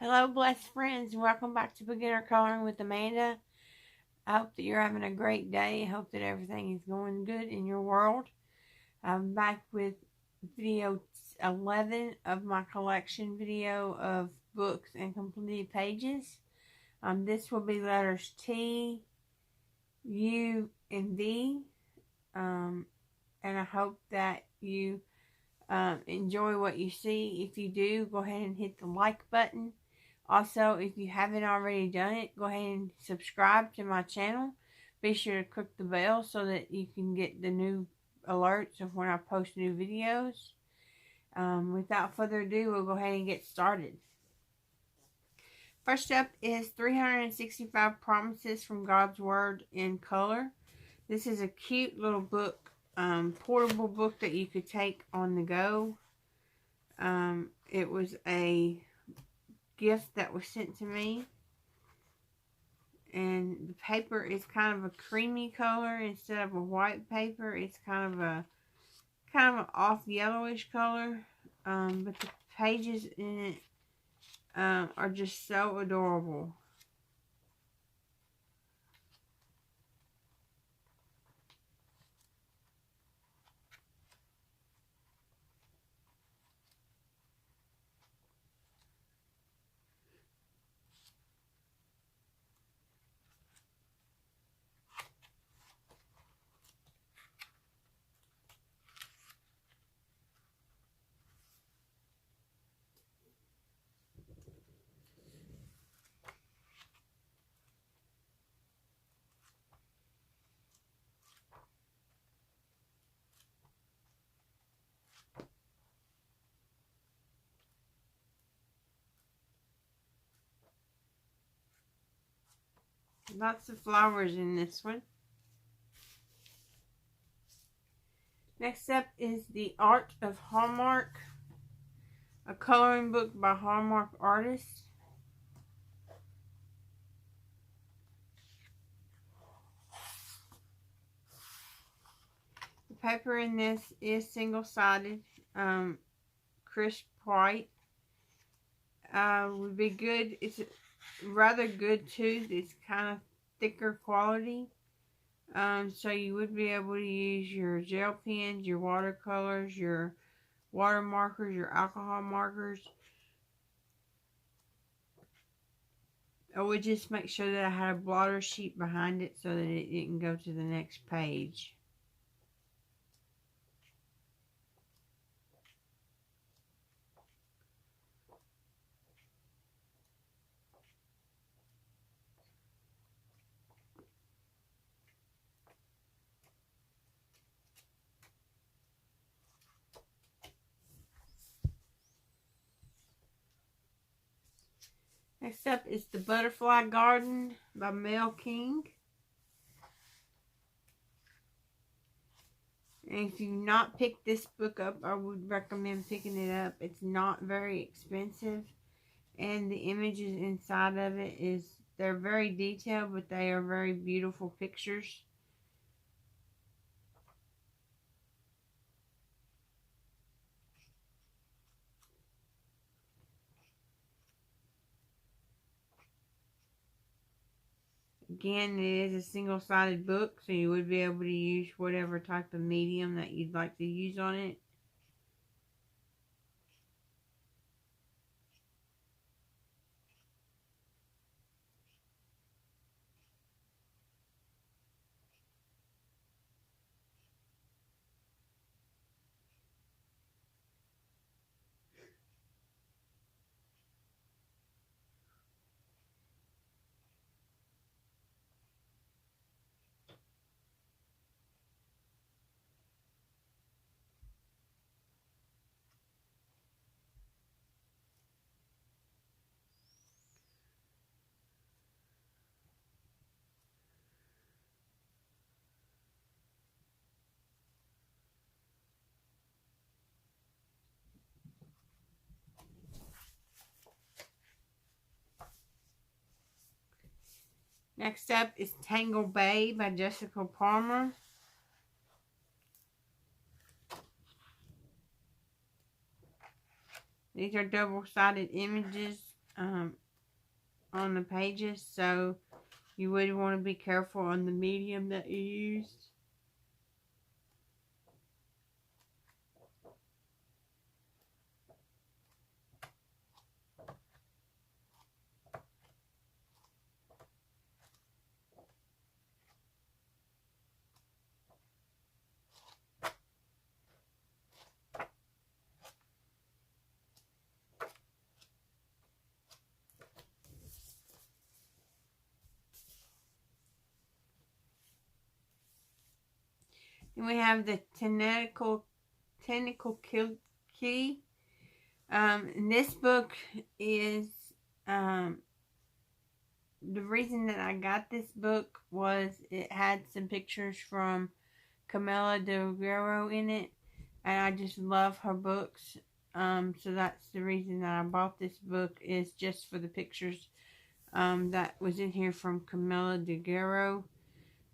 Hello, blessed friends, and welcome back to Beginner Coloring with Amanda. I hope that you're having a great day. I hope that everything is going good in your world. I'm back with video 11 of my collection video of books and completed pages. This will be letters T, U, and V. And I hope that you enjoy what you see. If you do, go ahead and hit the like button. Also, if you haven't already done it, go ahead and subscribe to my channel. Be sure to click the bell so that you can get the new alerts of when I post new videos. Without further ado, we'll go ahead and get started. First up is 365 Promises from God's Word in Color. This is a cute little book, portable book that you could take on the go. It was a gift that was sent to me, and the paper is kind of a creamy color instead of a white paper. It's kind of an off yellowish color, but the pages in it are just so adorable. Lots of flowers in this one. Next up is The Art of Hallmark, a coloring book by Hallmark artists. The paper in this is single-sided, crisp white. Would be good. It's rather good too. It's kind of thicker quality. So you would be able to use your gel pens, your watercolors, your water markers, your alcohol markers. I would just make sure that I had a blotter sheet behind it so that it didn't go to the next page. Next up is The Butterfly Garden by Mel King. And if you've not picked this book up, I would recommend picking it up. It's not very expensive. And the images inside of it they're very detailed, but they are very beautiful pictures. Again, it is a single-sided book, so you would be able to use whatever type of medium that you'd like to use on it. Next up is Tangle Bay by Jessica Palmer. These are double-sided images on the pages, so you would want to be careful on the medium that you use. Then we have the Tentacle Kitty. And this book is, the reason that I got this book was it had some pictures from Camila Del Guerrero in it, and I just love her books. So that's the reason that I bought this book, is just for the pictures that was in here from Camila Del Guerrero.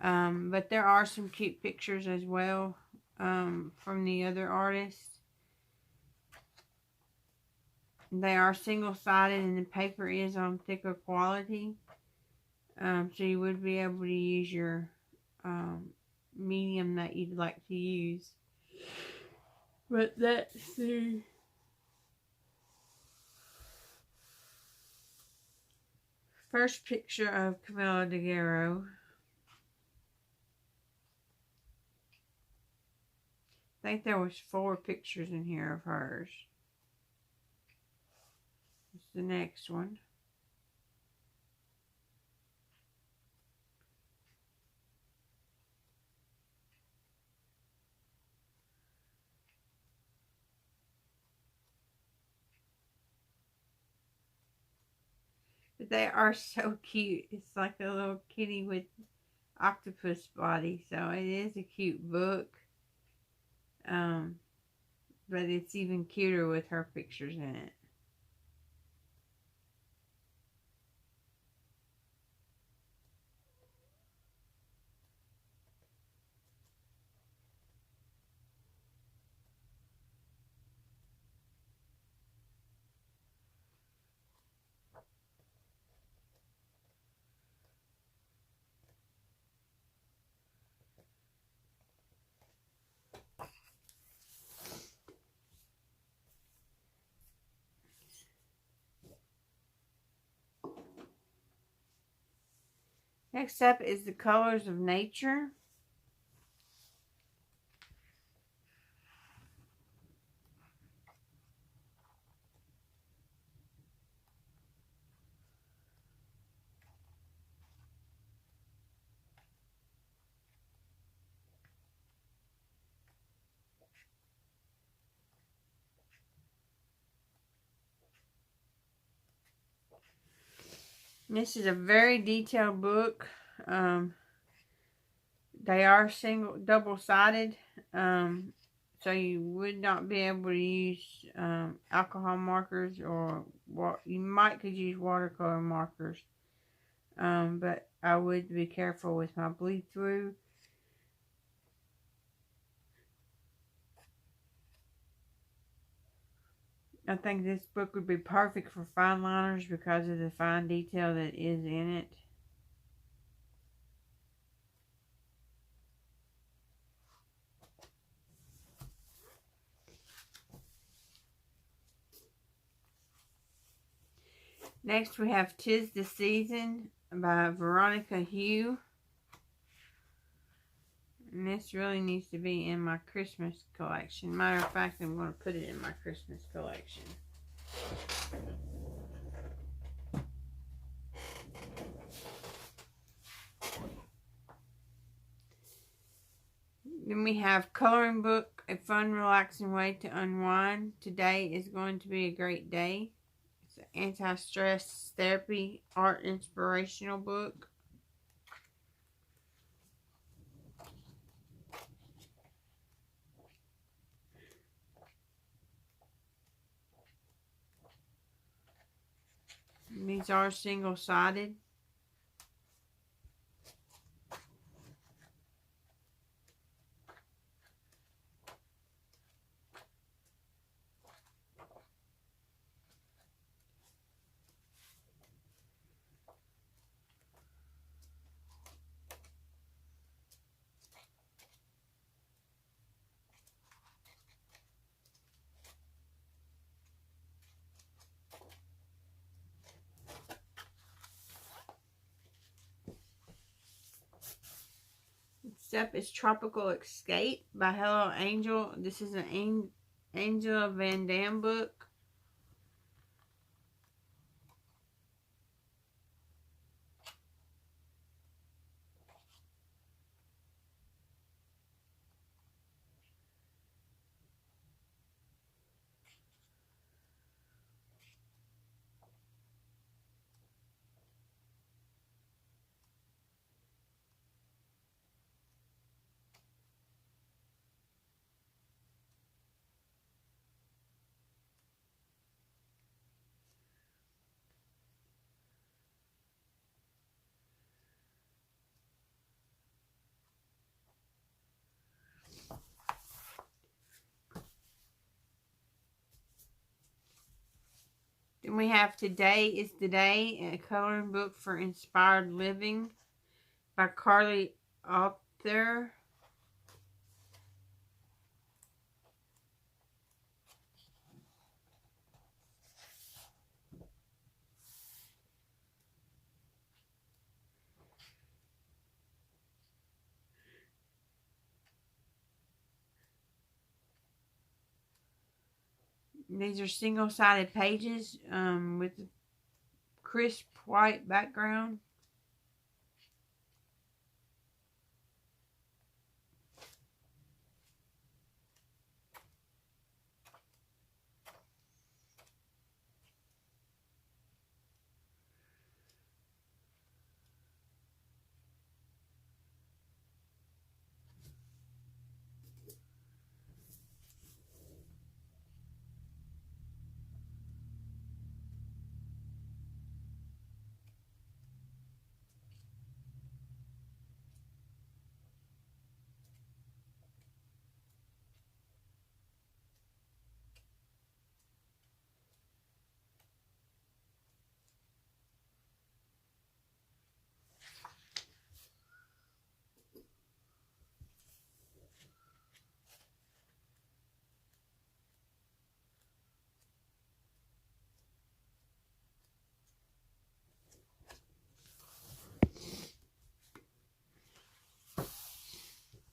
But there are some cute pictures as well from the other artists. They are single-sided and the paper is on thicker quality. So you would be able to use your medium that you'd like to use. But let's see. First picture of Camila Del Guerrero. I think there was 4 pictures in here of hers. It's the next one. But they are so cute. It's like a little kitty with octopus body. So it is a cute book. But it's even cuter with her pictures in it. Next up is The Colors of Nature. This is a very detailed book. They are double-sided, so you would not be able to use alcohol markers, or you could use watercolor markers, but I would be careful with my bleed through. I think this book would be perfect for fine liners because of the fine detail that is in it. Next we have 'Tis the Season by Veronica Hugh. And this really needs to be in my Christmas collection. Matter of fact, I'm going to put it in my Christmas collection. Then we have Coloring Book, a fun, relaxing way to unwind. Today is going to be a great day. It's an anti-stress therapy art inspirational book. And these are single-sided. up is Tropical Escape by Hello Angel. This is an Angela Van Dam book. Then we have Today is the Day, a coloring book for inspired living by Carly Author. These are single-sided pages with a crisp white background.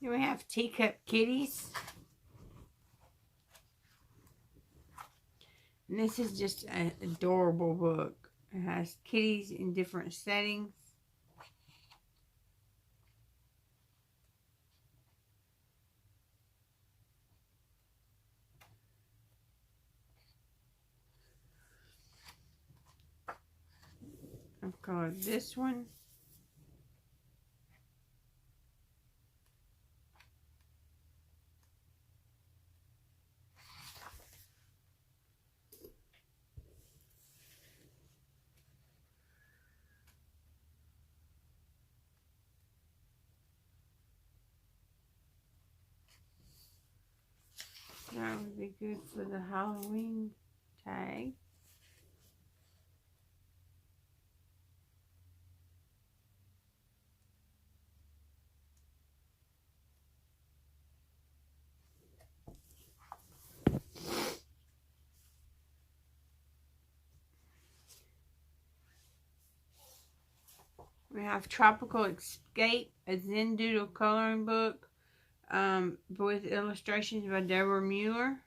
Here we have Teacup Kitties. And this is just an adorable book. It has kitties in different settings. I've colored this one. That would be good for the Halloween tag. We have Tropical Escape, a Zen Doodle coloring book with illustrations by Deborah Mueller.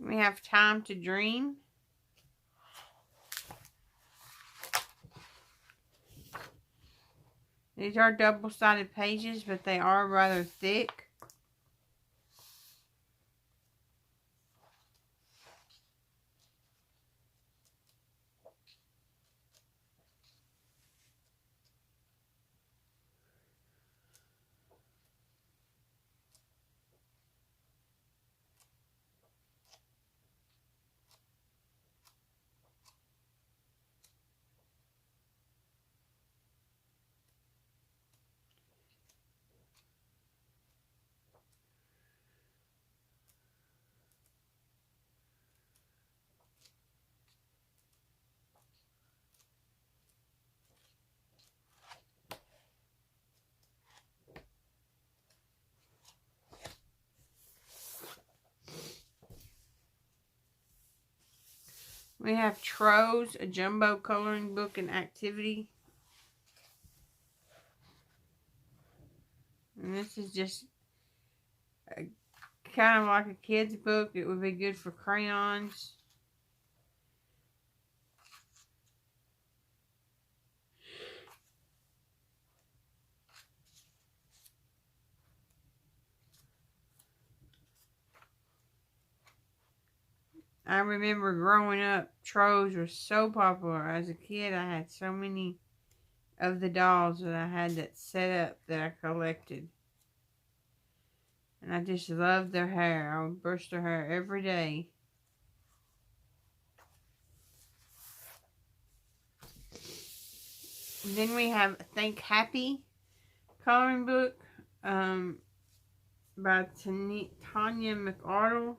We have Time to Dream. These are double-sided pages, but they are rather thick. We have Tro's, a jumbo coloring book and activity. And this is just kind of like a kid's book. It would be good for crayons. I remember growing up, Tro's was so popular. As a kid, I had so many of the dolls that I had that set up that I collected. And I just loved their hair. I would brush their hair every day. And then we have Think Happy coloring book by Tanya McArdle.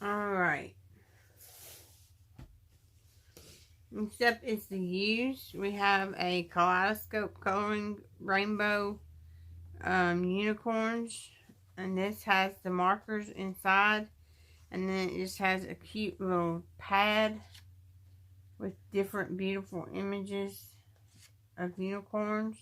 Alright. Next up is the Use. We have a kaleidoscope coloring rainbow unicorns. And this has the markers inside. And then it just has a cute little pad with different beautiful images of unicorns.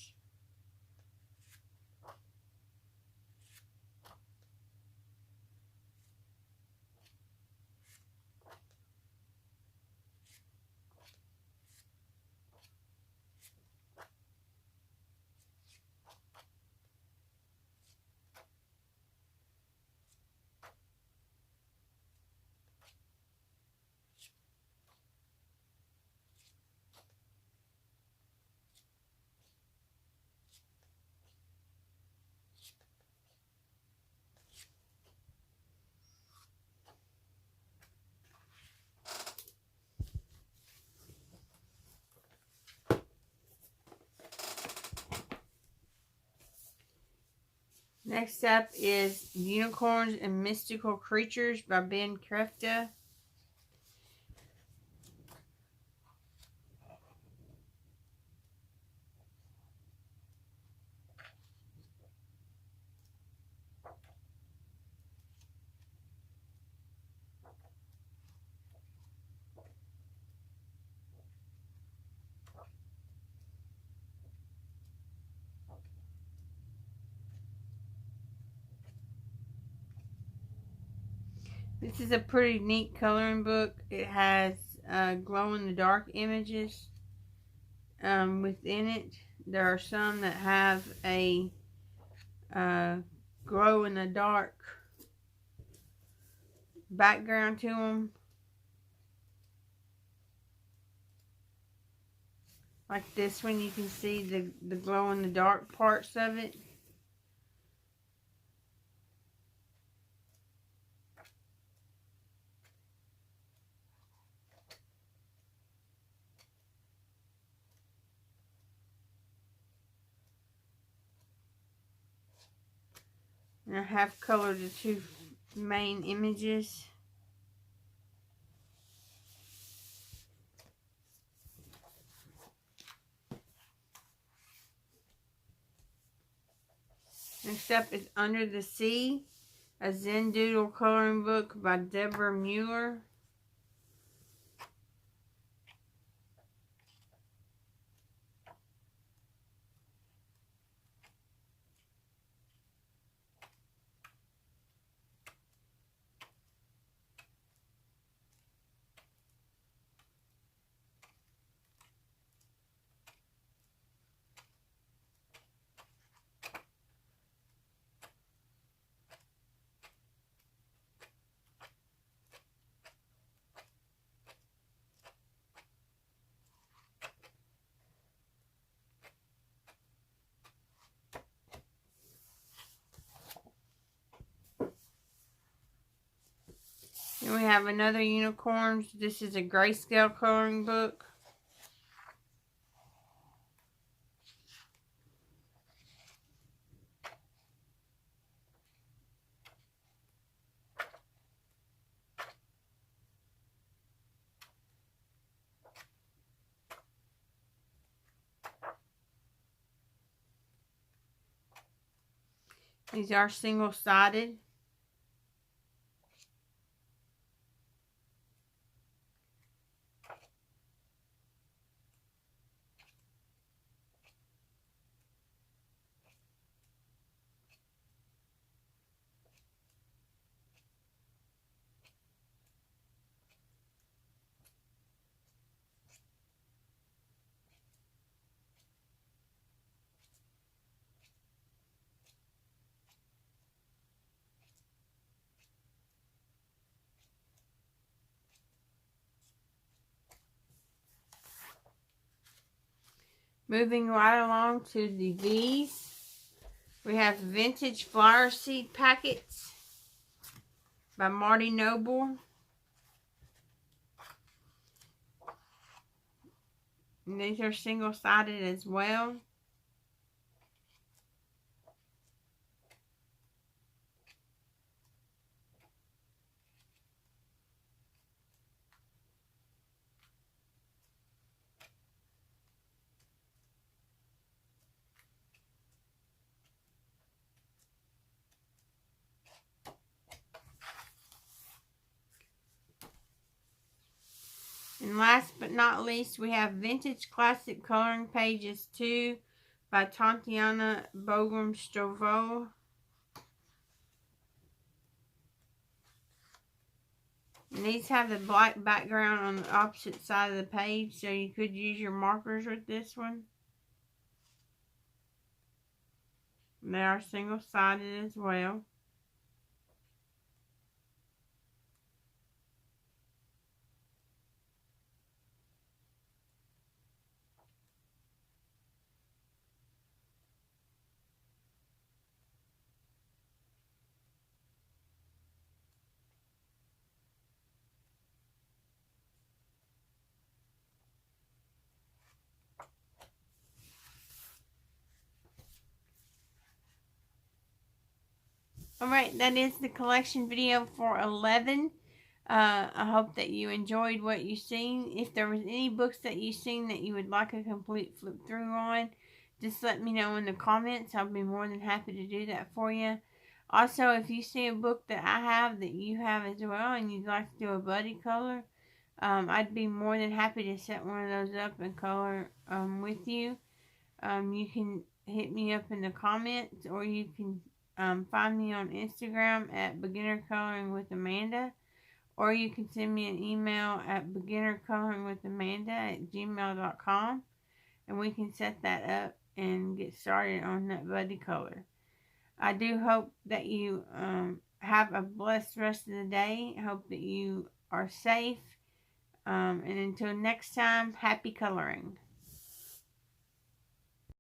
Next up is Unicorns and Mystical Creatures by Ben Crafta. This is a pretty neat coloring book. It has glow-in-the-dark images within it. There are some that have a glow-in-the-dark background to them. Like this one, you can see the glow-in-the-dark parts of it. And I have colored the two main images. Next up is Under the Sea, a Zen Doodle coloring book by Deborah Mueller. Then we have another unicorns. This is a grayscale coloring book. These are single-sided. Moving right along to the V's, we have Vintage Flower Seed Packets by Marty Noble. And these are single-sided as well. And last but not least, we have Vintage Classic Coloring Pages 2 by Tatiana Bogram-Strovoe. And these have the black background on the opposite side of the page, so you could use your markers with this one. And they are single-sided as well. Alright, that is the collection video for 11. I hope that you enjoyed what you seen. If there was any books that you seen that you would like a complete flip through on, just let me know in the comments. I'll be more than happy to do that for you. Also, if you see a book that I have that you have as well and you'd like to do a buddy color, I'd be more than happy to set one of those up and color with you. You can hit me up in the comments, or you can find me on Instagram at Beginner Coloring with Amanda, or you can send me an email at beginnercoloringwithamanda@gmail.com, and we can set that up and get started on that buddy color. I do hope that you have a blessed rest of the day. I hope that you are safe, and until next time, happy coloring.